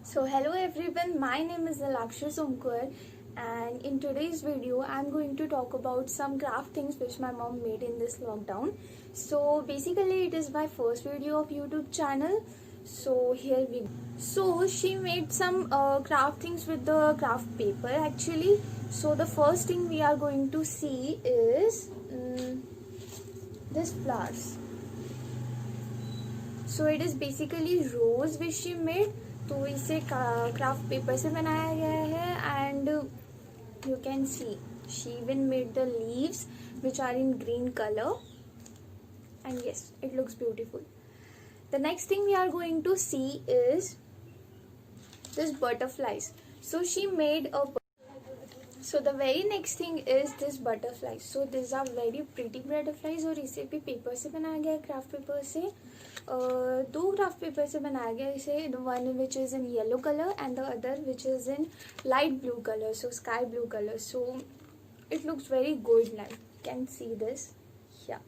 So hello everyone, my name is Alaksha Somkar, and in today's video I'm going to talk about some craft things which my mom made in this lockdown. So basically it is my first video of YouTube channel. So here we go. So she made some craft things with the craft paper actually. So the first thing we are going to see is this flowers. So it is basically rose which she made. तो इसे craft paper से बनाया गया है and you can see she even made the leaves which are in green colour and yes it looks beautiful. The next thing we are going to see is this butterflies. So she made a So the very next thing is this butterflies. So these are very pretty butterflies और इसे भी paper से बनाया गया है, craft paper से. दो craft paper से बनाया गया इसे, one which is in yellow color and the other which is in light blue color, so sky blue color. So it looks very good, like you can see this. Yeah.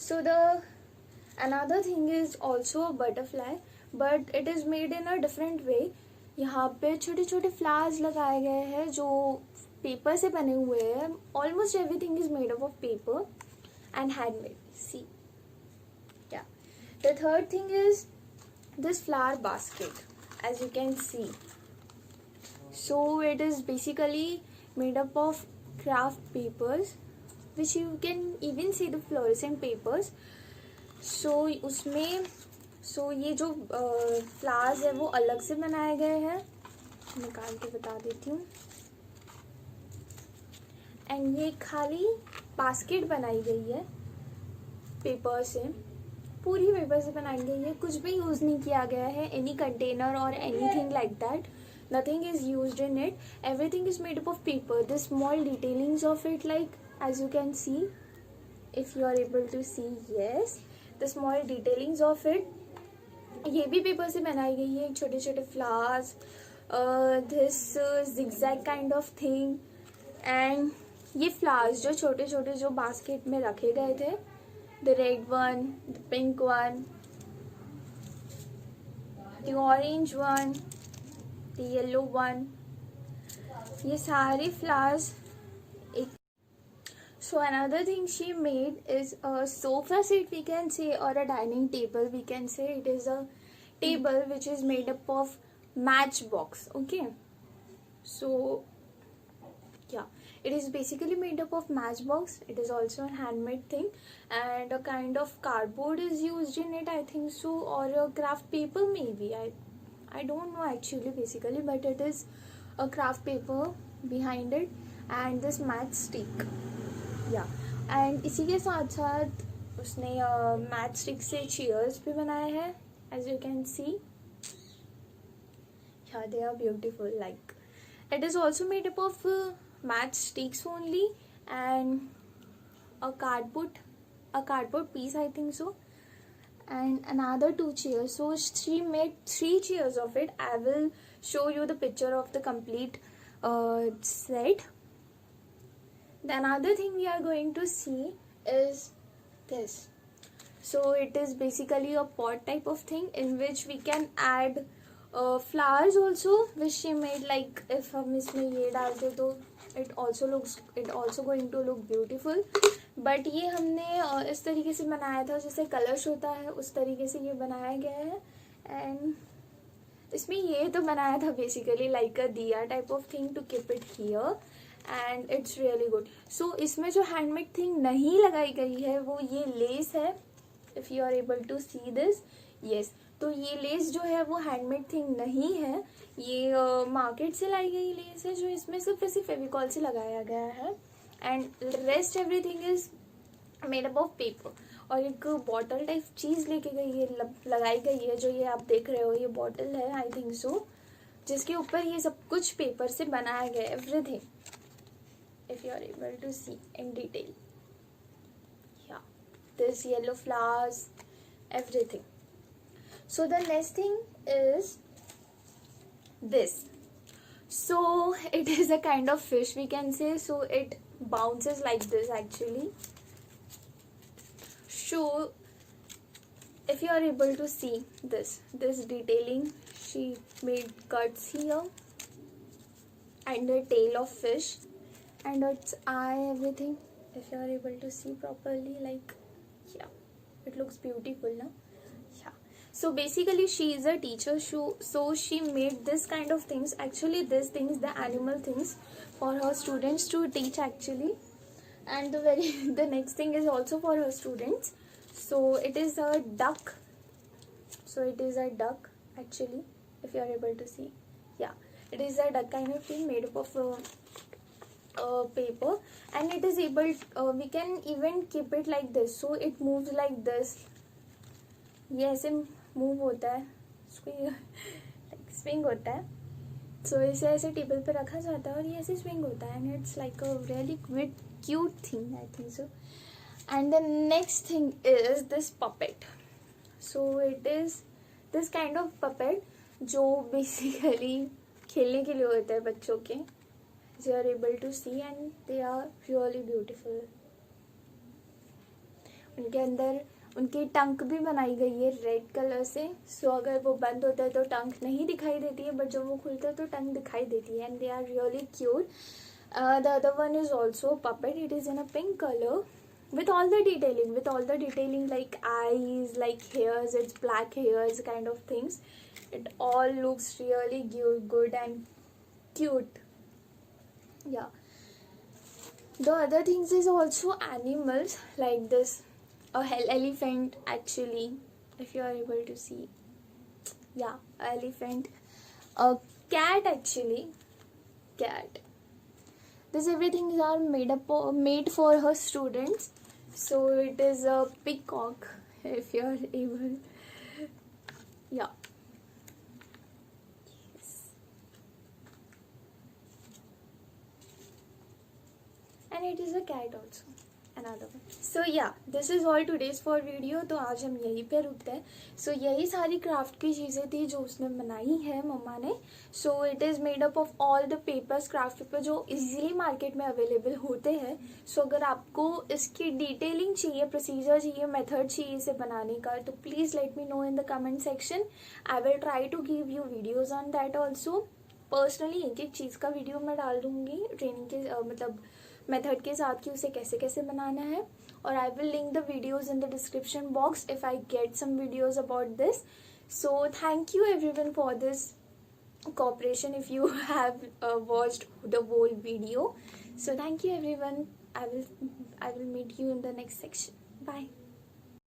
So the another thing is also a butterfly, but it is made in a different way. यहाँ पे छोटे छोटे flowers लगाए गए हैं जो paper से बने हुए हैं. Almost everything is made up of paper and handmade. See yeah the third thing is this flower basket as you can see. So it is basically made up of craft papers which you can even see the fluorescent papers. So उसमें ये जो flowers है वो अलग से बनाए गए हैं. निकाल के बता देती हूँ. एंड ये खाली बास्केट बनाई गई है पेपर से, पूरी पेपर से बनाई गई है. कुछ भी यूज नहीं किया गया है, एनी कंटेनर और anything like that. Nothing is used in it. Everything is made up of paper. The small detailings of it, like as you can see, if you are able to see, yes, the small detailings of it ये भी paper से बनाई गई है. छोटे छोटे flowers, this zigzag kind of thing. And ये flowers जो छोटे छोटे जो बास्केट में रखे गए थे, the red one, the pink one, the orange one, the yellow one, ये सारे फ्लावर्स एक. So another thing she made is a sofa seat, we can say, or a dining table, we can say. It is a table which is made up of matchbox. Okay, so yeah, it is basically made up of matchbox. It is also a handmade thing, and a kind of cardboard is used in it, I think so, or a craft paper maybe. I don't know actually basically, but it is a craft paper behind it, and this matchstick. या and इसी के साथ साथ उसने match stick से chairs भी बनाए हैं, as you can see. Yeah they are beautiful. Like it is also made up of match sticks only and a cardboard piece, I think so, and another 2 chairs. So she made 3 chairs of it. I will show you the picture of the complete set. The another thing we are going to see is this. So it is basically a pot type of thing in which we can add flowers also, which she made. Like if हम इसमें ये डालते तो it also going to look beautiful. But ये हमने इस तरीके से बनाया था जैसे कलश होता है, उस तरीके से ये बनाया गया है. एंड इसमें ये तो बनाया था basically like a diya type of thing to keep it here. And it's really good. So इसमें जो हैंडमेड थिंग नहीं लगाई गई है वो ये लेस है. If you are able to see this, yes, तो ये लेस जो है वो हैंडमेड थिंग नहीं है. ये मार्केट से लाई गई लेस है जो इसमें सिर्फ ऐसे फेविकॉल से लगाया गया है. And rest everything is made up of paper. और एक बॉटल टाइप चीज लेके गई है, लगाई गई है, जो ये आप देख रहे हो ये बॉटल है, आई थिंक सो, जिसके ऊपर ये सब कुछ पेपर से बनाया गया है. Everything, if you are able to see in detail. Yeah, this yellow flowers, everything. So the next thing is this. So it is a kind of fish, we can say. So it bounces like this actually. So if you are able to see this detailing, she made cuts here and the tail of fish and its eye, everything. If you are able to see properly, like, yeah, it looks beautiful now. Yeah, so basically she is a teacher, so she made this kind of things, actually these things, the animal things, for her students to teach actually. And the next thing is also for her students. So it is a duck, actually, if you are able to see. Yeah, it is a duck kind of thing made up of paper, and it is able, we can even keep it like this, so it moves like this. ये ऐसे move होता है, swing होता है. सो इसे ऐसे table पे रखा जाता है और ये ऐसे स्विंग होता है, and it's like a really cute thing, I think so. And the next thing is this puppet. So it is this kind of puppet जो बेसिकली खेलने के लिए होता है बच्चों के. You are able to see and they are really beautiful. उनके अंदर उनकी टंक भी बनाई गई है रेड कलर से. सो अगर वो बंद होता है तो टंक नहीं दिखाई देती है, बट जब वो खुलता है तो टंक दिखाई देती है, and they are really cute. The other one is also puppet. It is in a pink colour with all the detailing like eyes, like hairs, it's black hairs kind of things. It all looks really good and cute. Yeah, the other things is also animals like this, a elephant actually, if you are able to see. Yeah, elephant. A cat actually, cat. This everything are made for her students. So it is a peacock, if you are able. Yeah. And it is a cat also, another one. So yeah, this is all today's for video. तो आज हम यहीं पे रुकते हैं. So यही सारी craft की चीज़ें थी जो उसने बनाई है मम्मा ने. So it is made up of all the papers, craft paper जो इजीली मार्केट में अवेलेबल होते हैं. So अगर आपको इसकी डिटेलिंग चाहिए, प्रोसीजर चाहिए, मेथड चाहिए इसे बनाने का, तो please let me know in the comment section. I will try to give you videos on that also. Personally एक एक चीज़ का वीडियो मैं डाल दूँगी ट्रेनिंग के मतलब मेथड के साथ कि उसे कैसे कैसे बनाना है. और I will link the videos in the description box if I get some videos about this. So thank you everyone for this cooperation if you have watched the whole video. So thank you everyone. I will meet you in the next section. Bye.